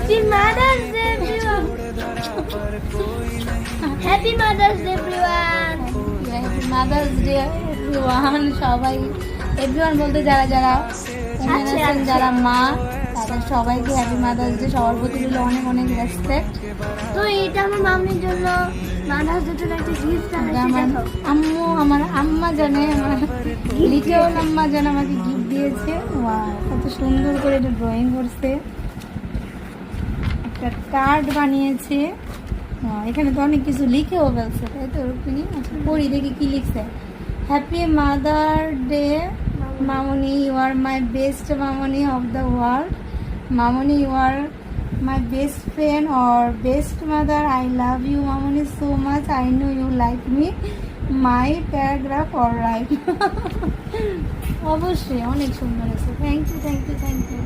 Happy mother's day everyone. Happy mother's day everyone. Mother's day everyone. সবাই everyone বলতে যারা যারা আচ্ছা, আচ্ছা। যারা মা তাদের সবাইকে হ্যাপি মাদার্স ডে। সবার প্রতি রইল অনেক অনেক রেসপেক্ট। তো এটা আমার মাম্মির জন্য মাদার্স ডে জন্য একটা গিফট আমার আম্মু আমার আম্মা জানে আমার লিখেও আম্মা জানে আমাকে গিফট দিয়েছে। ওয়াও, কত সুন্দর করে এটা ড্রয়িং করছে, একটা কার্ড বানিয়েছে। এখানে তো অনেক কিছু লিখেও ফেলছে, তাই তো রুক্মিণী? আচ্ছা পড়ি দেখি কি লিখছে। হ্যাপি মাদার ডে মামনি, ইউ আর মাই বেস্ট মামনি অফ দ্য ওয়ার্ল্ড। মামনি, you are my best friend or best mother. I love you Mamoni so much. I know you like me. My paragraph all right. অবশ্যই অনেক সুন্দর আছে। Thank you thank you thank you.